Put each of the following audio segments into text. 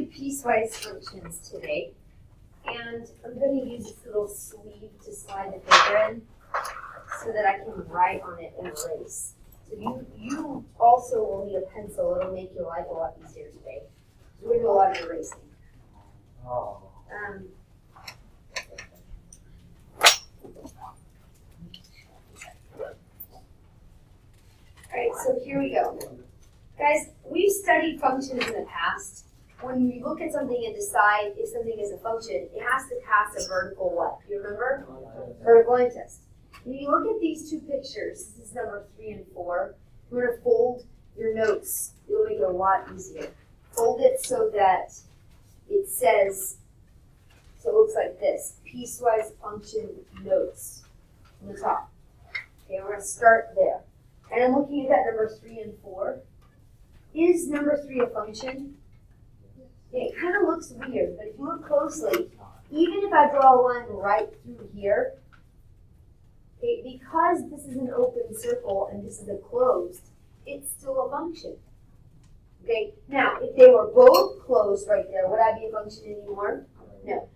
PPiecewise Functions today, and I'm going to use this little sleeve to slide the paper in so that I can write on it and erase. So you also will need a pencil. It'll make your life a lot easier today. So we're going to do a lot of erasing. Alright, so here we go. Guys, we've studied functions in the past. When you look at something and decide if something is a function, it has to pass a vertical what? You remember? Vertical line test. When you look at these two pictures, this is number 3 and 4, you're going to fold your notes. It'll make it a lot easier. Fold it so that it says, so it looks like this, Piecewise Function Notes on the top. Okay, we're going to start there. And I'm looking at that number 3 and 4. Is number 3 a function? It kind of looks weird, but if you look closely, even if I draw a line right through here, okay, because this is an open circle and this is a closed, it's still a function. Okay, now if they were both closed right there, would I be a function anymore? No.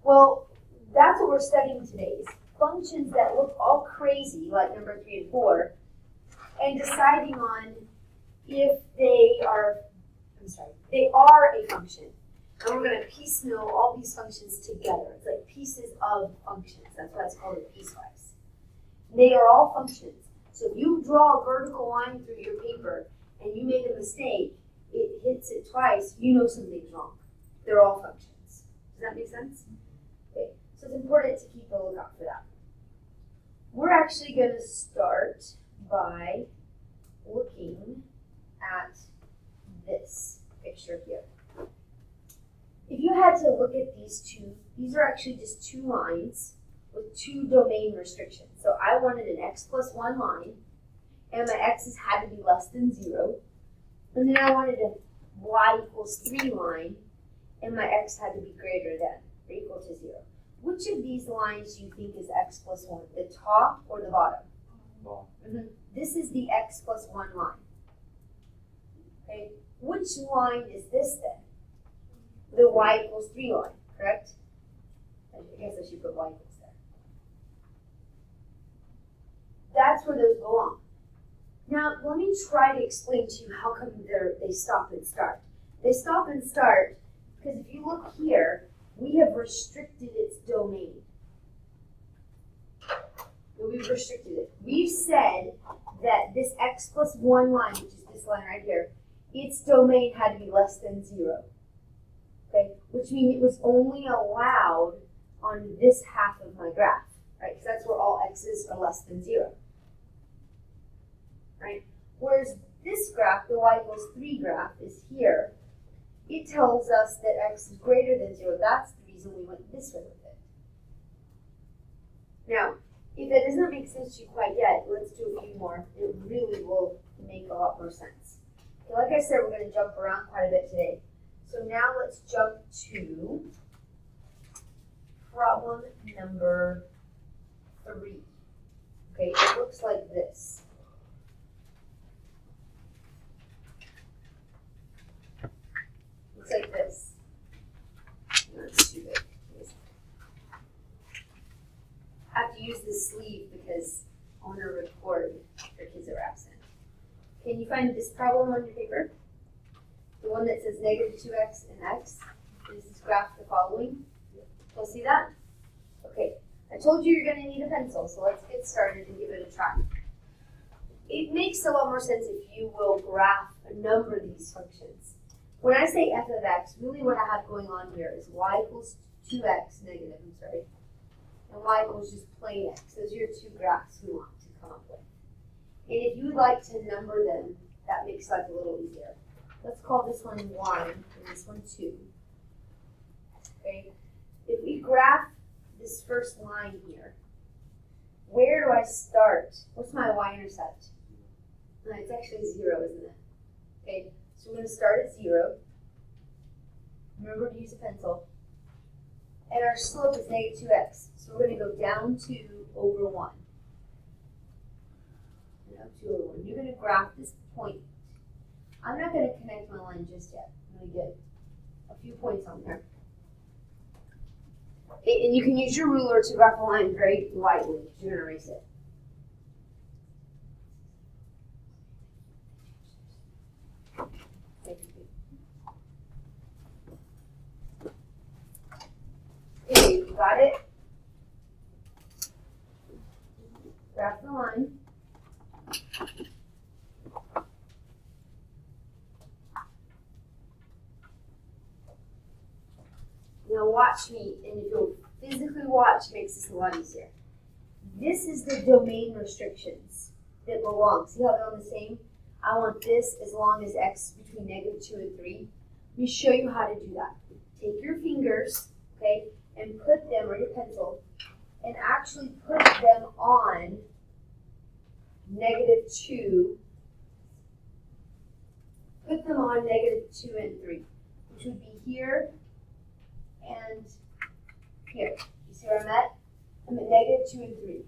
Well, that's what we're studying today, is functions that look all crazy, like number 3 and 4, and deciding on if they are, they are a function. And we're going to piecemeal all these functions together. It's like pieces of functions. That's why it's called a piecewise. They are all functions. So if you draw a vertical line through your paper and you made a mistake, it hits it twice, you know something's wrong. They're all functions. Does that make sense? Okay. So it's important to keep a lookout for that. We're actually going to start by looking at this picture here. If you had to look at these two, these are actually just two lines with two domain restrictions. So I wanted an x plus 1 line, and my x's had to be less than 0. And then I wanted a y equals 3 line, and my x had to be greater than or equal to 0. Which of these lines do you think is x plus 1, the top or the bottom? This is the x plus 1 line. Okay, which line is this then? The y equals 3 line, correct? I guess I should put y equals there. That's where those belong. Now, let me try to explain to you how come they stop and start. They stop and start because if you look here, we have restricted its domain. We've restricted it. We've said that this x plus 1 line, which is this line right here, its domain had to be less than 0. Okay, which means it was only allowed on this half of my graph, right? Because that's where all x's are less than 0. Right? Whereas this graph, the y equals 3 graph, is here. It tells us that x is greater than 0. That's the reason we went this way with it. Now, if that does not make sense to you quite yet, let's do a few more. It really will make a lot more sense. Okay, like I said, we're going to jump around quite a bit today. So now let's jump to problem number 3. Okay, it looks like this. Looks like this. That's too big. I have to use this sleeve because I want to record for kids that are absent. Can you find this problem on your paper? The one that says negative 2x and x. Is this graph the following? You'll see that? Okay. I told you you're going to need a pencil, so let's get started and give it a try. It makes a lot more sense if you will graph a number of these functions. When I say f of x, really what I have going on here is y equals 2x negative, and y equals just plain x. Those are your two graphs we want to come up with. And if you would like to number them, that makes life a little easier. Let's call this one 1 and this one 2. Okay. If we graph this first line here, where do I start? What's my y-intercept? No, it's actually 0, isn't it? Okay. So we're going to start at 0. Remember to use a pencil. And our slope is negative 2x. So we're going to go down 2 over 1. Down 2 over 1. You're going to graph this point. I'm not going to connect my line just yet. I'm going to get a a few points on there. And you can use your ruler to graph a line very lightly because you're going to erase it. Okay, you got it? Graph the line. Now watch me, and if you'll physically watch, it makes this a lot easier. This is the domain restrictions that belong. See how they're on the same? I want this as long as x between -2 and 3. Let me show you how to do that. Take your fingers, okay, and put them, or your pencil, and actually put them on -2. Put them on -2 and 3, which would be here and here. You see where I'm at? I'm at -2 and 3.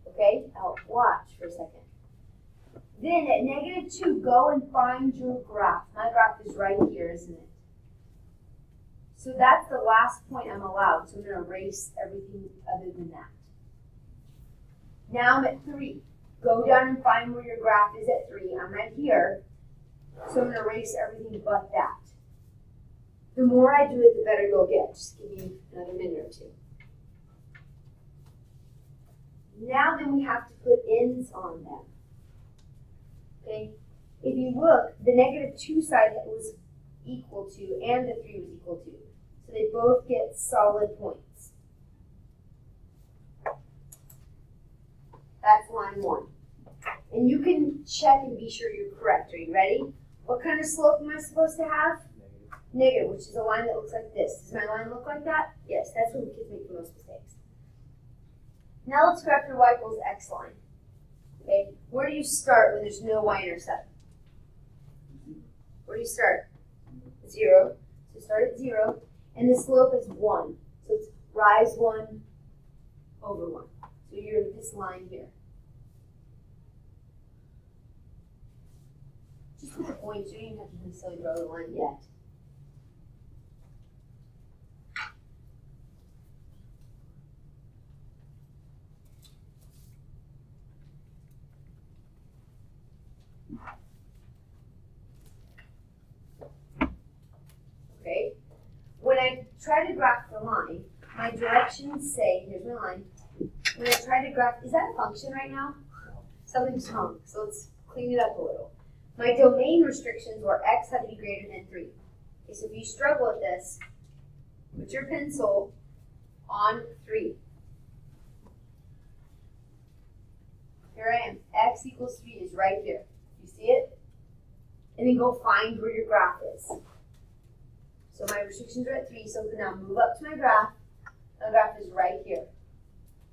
Okay? Now watch for a second. Then at -2, go and find your graph. My graph is right here, isn't it? So that's the last point I'm allowed. So I'm going to erase everything other than that. Now I'm at 3. Go down and find where your graph is at 3. I'm right here. So I'm going to erase everything but that. The more I do it, the better you'll get. Just give me another minute or two. Now then we have to put ends on them. Okay? If you look, the -2 side was equal to, and the 3 was equal to. So they both get solid points. That's line 1. And you can check and be sure you're correct. Are you ready? What kind of slope am I supposed to have? Negative, which is a line that looks like this. Does my line look like that? Yes, that's where kids make the most mistakes. Now let's graph your y equals x line. Okay, where do you start when there's no y-intercept? Where do you start? 0. So start at 0, and the slope is 1. So it's rise 1 over 1. So you're this line here. Just put the points. You don't even have to necessarily draw the line yet. Okay. When I try to graph the line, my directions say, here's my line. When I try to graph, is that a function right now? Something's wrong, so let's clean it up a little. My domain restrictions were x had to be greater than 3. Okay, so if you struggle with this, put your pencil on 3. Here I am. X equals 3 is right here. You see it? And then go find where your graph is. So my restrictions are at 3, so now move up to my graph. My graph is right here.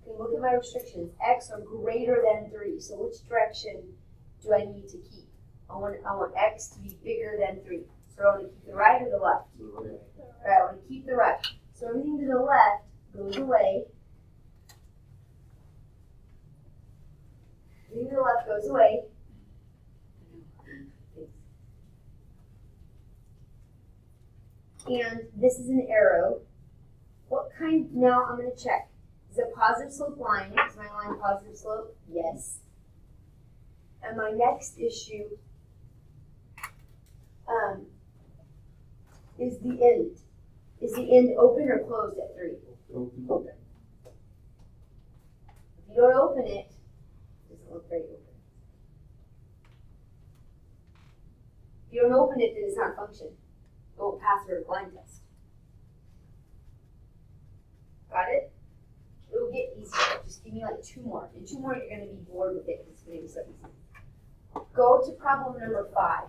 Okay, look at my restrictions. X are greater than 3. So which direction do I need to keep? I want x to be bigger than 3. So I want to keep the right or the left? Right, I want to keep the right. So everything to the left goes away. Everything to the left goes away. And this is an arrow. What kind, now I'm going to check. Is it a positive slope line? Is my line positive slope? Yes. And my next issue is the end. Is the end open or closed at 3? Open. If you don't open it, it doesn't look very open. If you don't open it, then it's not a function. It won't pass your line test. Got it? It'll get easier. Just give me like 2 more. In 2 more, you're going to be bored with it because it's going to be so easy. Go to problem number 5.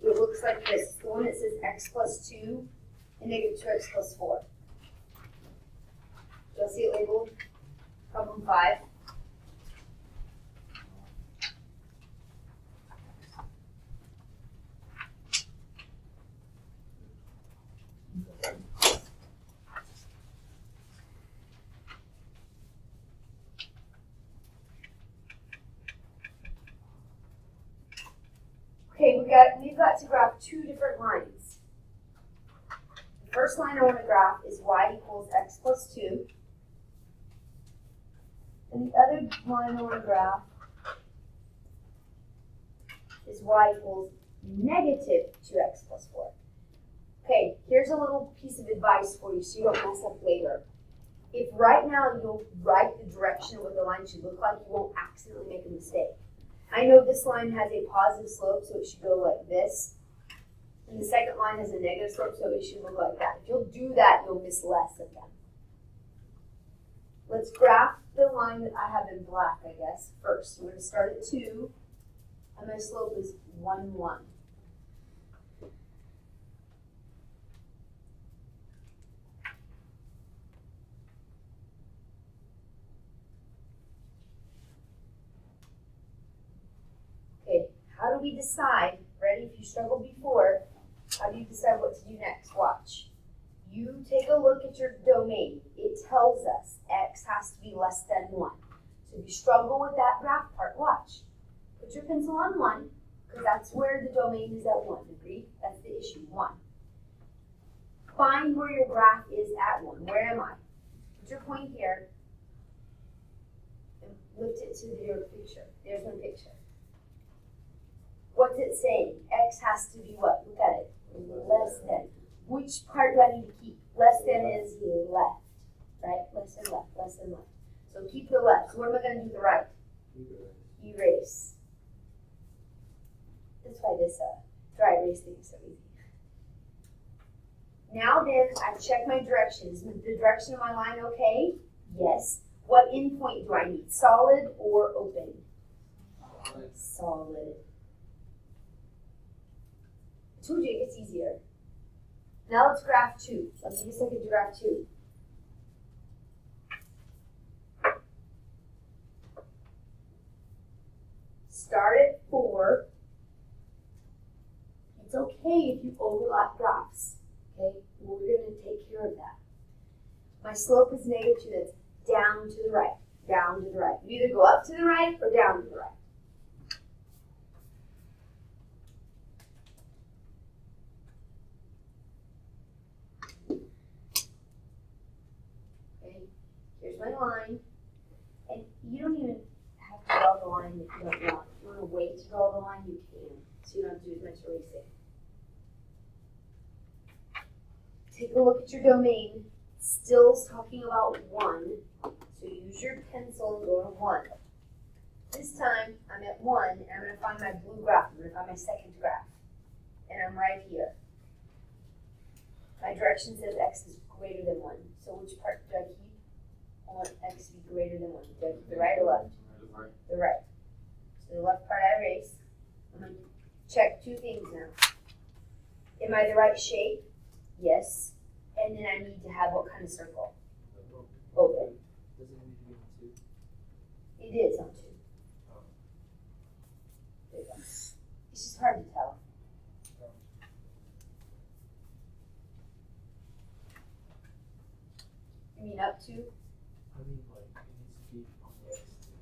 It looks like this. The one that says x plus 2 and -2x plus 4. You'll see it labeled problem 5. Okay, we've got to graph 2 different lines. First line I want to graph is y equals x plus 2. And the other line I want to graph is y equals negative 2x plus 4. Okay, here's a little piece of advice for you so you don't mess up later. If right now you'll write the direction of what the line should look like, you won't accidentally make a mistake. I know this line has a positive slope, so it should go like this. And the second line has a negative slope, so it should look like that. If you'll do that, you'll miss less of them. Let's graph the line that I have in black, I guess, first. We're going to start at 2, and my slope is 1, 1. Okay, how do we decide? Ready? If you struggled before, how do you decide what to do next? Watch. You take a look at your domain. It tells us x has to be less than 1. So if you struggle with that graph part, watch. Put your pencil on 1, because that's where the domain is at 1. Agreed? That's the issue, 1. Find where your graph is at 1. Where am I? Put your point here, and lift it to your picture. There's my picture. What's it saying? X has to be what? Look at it. Less than. Which part do I need to keep? Less than is left, right? Less than left, less than left. So keep the left. So what am I going to do with the right? Erase. That's why this dry erase thing is so easy. Now then, I check my direction. Is the direction of my line okay? Yes. What endpoint do I need? Solid or open? Solid. I told you it gets easier. Now let's graph 2. Let's take a second to graph 2. Start at 4. It's okay if you overlap graphs. Okay, we're going to take care of that. My slope is negative 2. That's down to the right. Down to the right. You either go up to the right or down to the right. Here's my line, and you don't even have to draw the line if you don't want. If you want to wait to draw the line, you can, so you don't have to do as much erasing. Take a look at your domain. Still talking about 1, so use your pencil and go to 1. This time, I'm at 1, and I'm going to find my blue graph. I'm going to find my second graph, and I'm right here. My direction says x is greater than 1, so which part do I keep? I want x to be greater than 1. Do I keep the right or left? The right. So the left part I erase. I'm going to check 2 things now. Am I the right shape? Yes. And then I need to have what kind of circle? Open. Does it need to be on 2? It is on 2. There you go. It's just hard to tell. You mean up to? I mean, like, it needs to be on the x too.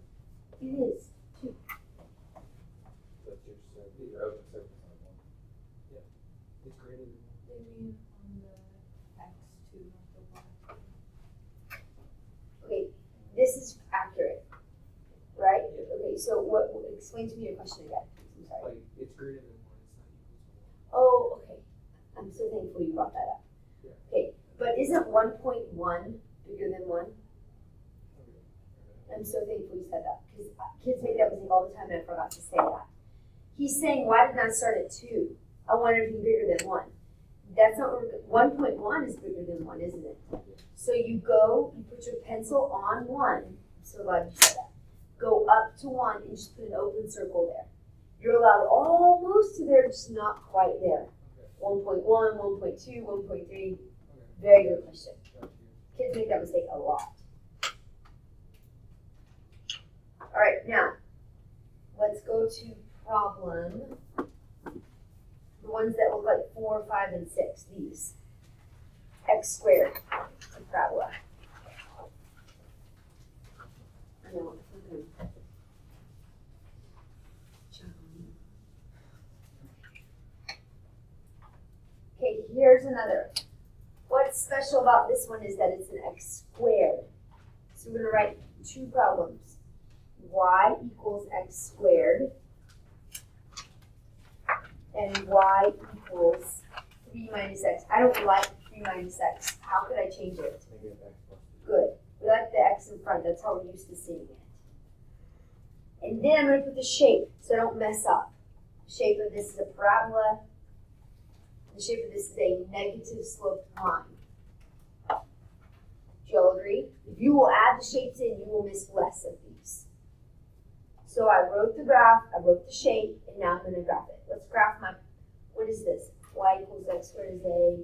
It is 2. That's your circle. Your open circle is on 1. Yeah. It's greater than 1. They mean on the x2, not the y2. Okay, this is accurate, right? Okay, so what? Explain to me your question again. I'm sorry. Like, it's greater than 1, it's not equal to 1. Oh, okay. I'm so thankful you brought that up. Yeah. Okay, but isn't 1.1 bigger than 1? I'm so thankful you said that, because kids make that mistake all the time and I forgot to say that. He's saying, why didn't I start at 2? I want everything bigger than 1. That's not what 1.1 is bigger than 1, isn't it? So you go, you put your pencil on 1. I'm so glad you said that. Go up to 1 and just put an open circle there. You're allowed almost to there, just not quite there. 1.1, 1.2, 1.3. Very good question. Kids make that mistake a lot. All right, now, let's go to problem. The ones that look like 4, 5, and 6, these. X squared, parabola. I know, okay, here's another. what's special about this one is that it's an x squared. So we're going to write two problems. Y equals x squared and y equals 3 minus x. I don't like 3 minus x. How could I change it? Maybe an x plus 2. Good. We like the x in front. That's how we're used to seeing it. And then I'm going to put the shape so I don't mess up. The shape of this is a parabola. The shape of this is a negative sloped line. Do you all agree? If you will add the shapes in, you will miss less of these. So I wrote the graph, I wrote the shape, and now I'm going to graph it. Let's graph my, what is this? Y equals x squared is a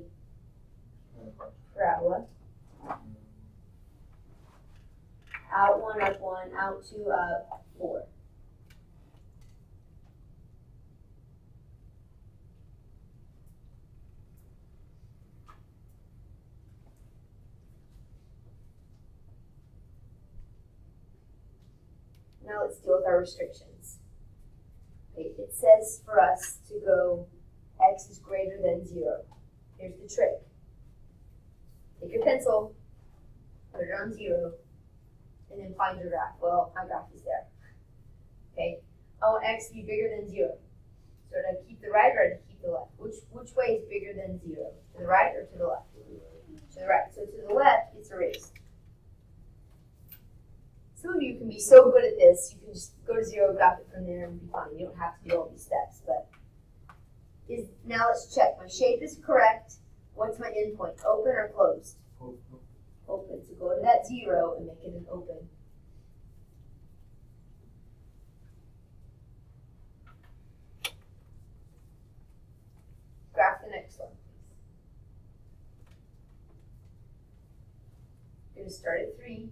parabola. Out 1, up 1, out 2, up 4. Now let's deal with our restrictions. Okay, it says for us to go x is greater than 0. Here's the trick. Take your pencil, put it on 0, and then find your graph. Well, my graph is there. Okay, I want x to be bigger than 0. So do I keep the right or do I keep the left? Which way is bigger than 0? To the right or to the left? To the right. So to the left, it's erased. Some of you can be so good at this, you can just go to 0, graph it from there, and be fine. You don't have to do all these steps. But now let's check. My shape is correct. What's my endpoint? Open or closed? Open. So go to that 0 and make it an open. Graph the next one, please. You're going to start at 3.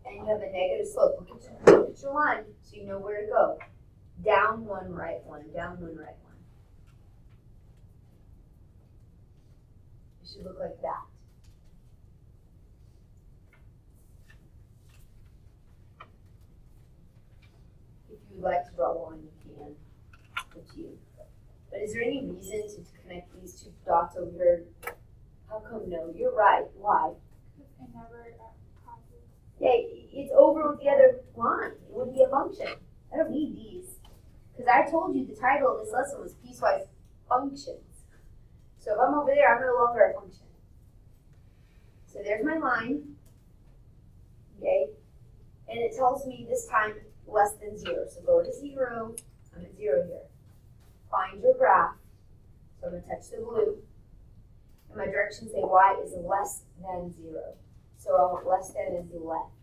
And you have a negative slope. Look at your line so you know where to go. Down 1, right 1, down 1, right 1. It should look like that. If you would like to draw a line, you can. It's up to you. But is there any reason to connect these two dots over here? How come no? You're right. Why? Because I never causes. Yeah, it's over with the other line. It wouldn't be a function. I don't need these. Because I told you the title of this lesson was Piecewise Functions. So if I'm over there, I'm no longer a function. So there's my line. Okay? And it tells me this time less than 0. So go to 0. I'm at 0 here. Find your graph. So I'm going to touch the blue. And my directions say y is less than 0. So I want less than is left.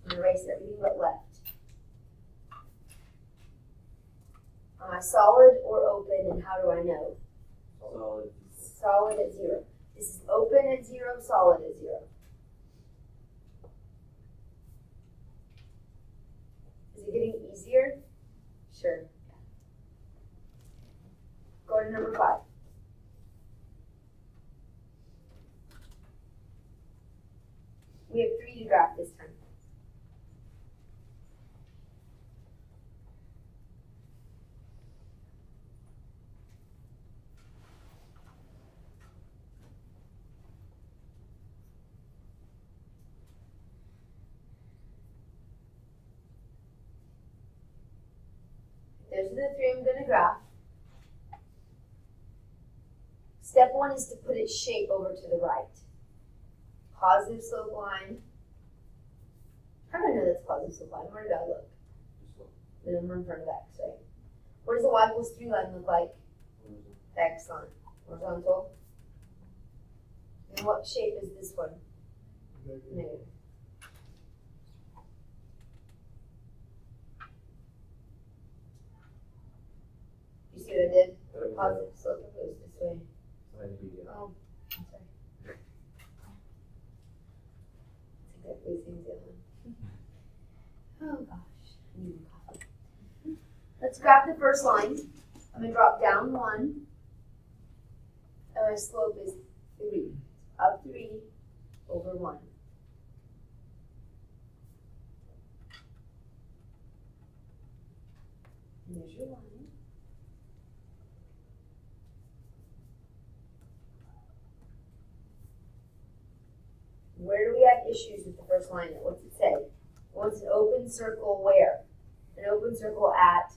I'm erase everything but left. Am I solid or open, and how do I know? Solid. Solid at 0. This is open at 0, solid at 0. Is it getting easier? Sure. Go to number 5. We have 3 to graph this time. Those are the 3 I'm going to graph. Step 1 is to put its shape over to the right. Positive slope line. How do I know that's positive slope line? Where did I look? The number in front of x, right? What does the y equals 3 line look like? The x line. Horizontal. And what shape is this one? Negative. You see what I did? Positive slope goes this way. Oh, I'm sorry. It's exactly the same as the other one. Oh gosh, I need more coffee. Let's grab the first line. I'm going to drop down 1. And my slope is 3. Up 3 over 1. And there's your line. issues with the first line. What's it say? It wants an open circle where? An open circle at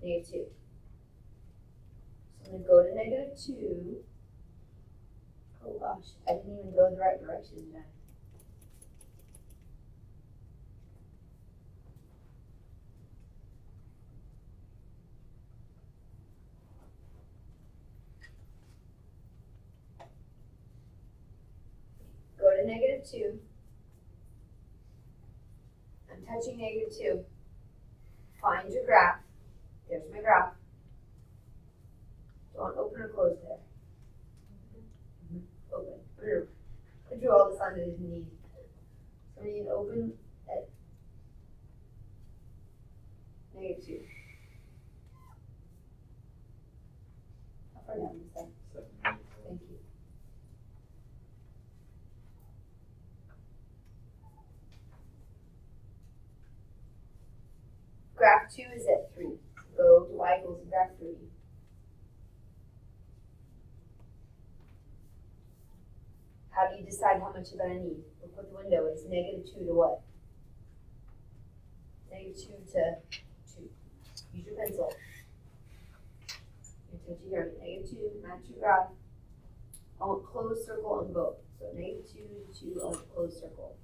-2. So I'm going to go to -2. Oh gosh, I didn't even go the right direction, did I? Go to -2. I'm touching -2. Find your graph. There's my graph. Don't open or close there. Open. I drew all this on that I didn't need. So I need to open at -2. How far down is that? 7. Thank you. Graph 2 is at 3. Go to y equals graph 3. How do you decide how much you're going to need? Look what the window is. -2 to what? -2 to 2. Use your pencil. You're touching here. -2, match your graph. I want closed circle on both. So -2 to 2 on closed circle.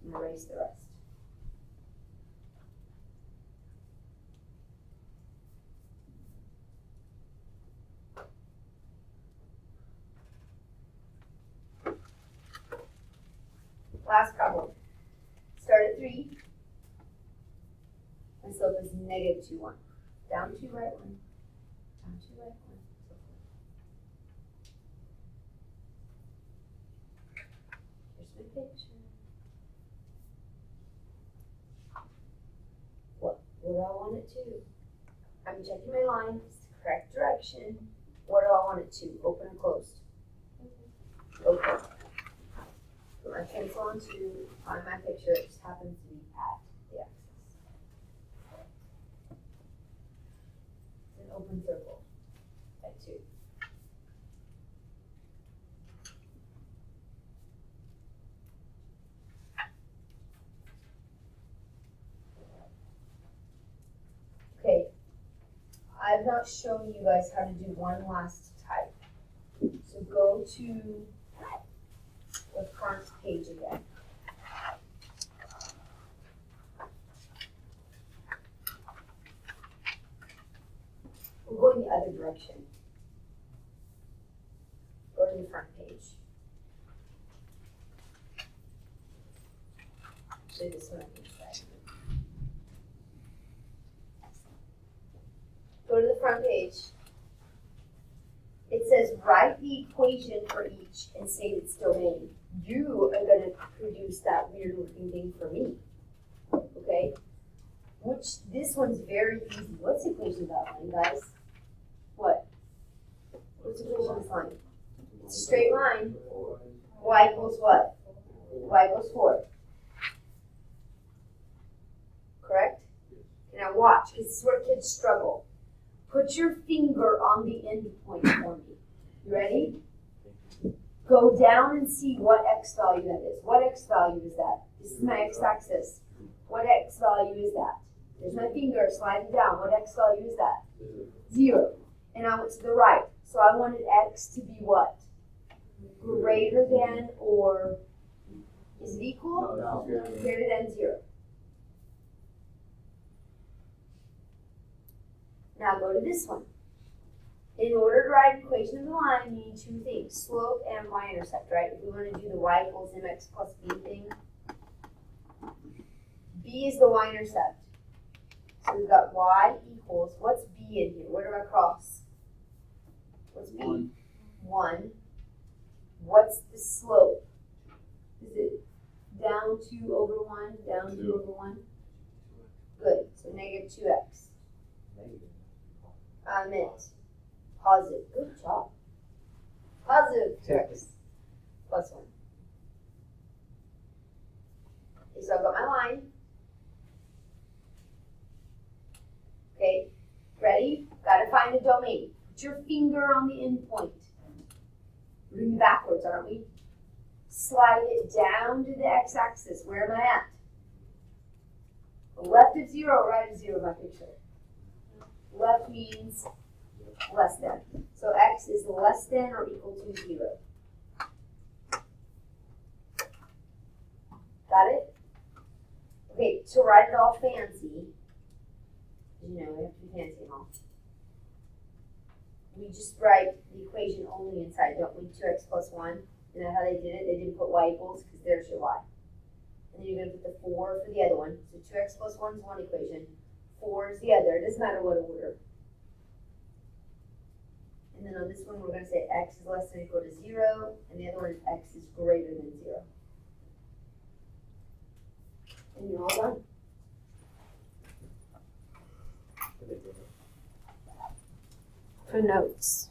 I'm going to erase the rest. Last problem. Start at 3. My slope is -2, 1. Down 2, right 1. Down 2, right 1. So forth. Here's my picture. What do I want it to? I'm checking my line. It's the correct direction. What do I want it to? Open or closed? Open. Put my pencil on 2 on my picture. It just happens to be at the axis. It's an open circle at 2. Okay, I've not shown you guys how to do one last type. So go to the front page again. We're going the other direction. Go to the front page. So this one inside. Go to the front page. It says write the equation for each and state its domain. You are going to produce that weird looking thing for me. Okay? This one's very easy. What's the equation of that line, guys? What? What's the equation of this line? It's a straight line. Y equals what? Y equals 4. Correct? Now watch, because this is where kids struggle. Put your finger on the end point for me. You ready? Go down and see what x value that is. What x value is that? This is my x-axis. What x value is that? There's my finger sliding down. What x value is that? 0. And I went to the right. So I wanted x to be what? Greater than or is it equal? No. Greater than 0. Now go to this one. In order to write an equation of the line, you need 2 things, slope and y-intercept, right? If we want to do the y equals mx plus b thing, b is the y-intercept. So we've got y equals, what's b in here? Where do I cross? What's b? 1. What's the slope? Is it down 2 over 1, down 2 over 1? Good, so -2x. I meant positive. Good job. Positive 2x plus 1. Okay, so I've got my line. Okay, ready? Gotta find the domain. Put your finger on the end point. We're doing backwards, aren't we? slide it down to the x-axis. Where am I at? Left of 0, right of 0, my picture. Left means less than. So x is less than or equal to 0. Got it? Okay, to write it all fancy, you know, we have to be fancy and all. We just write the equation only inside, don't we? 2x plus 1. You know how they did it? They didn't put y equals because there's your y. And then you're going to put the 4 for the other one. So 2x plus 1 is one equation. 4 is the other. It doesn't matter what order. And then on this one, we're going to say x is less than or equal to 0. And the other one is x is greater than 0. And you're all done. For notes.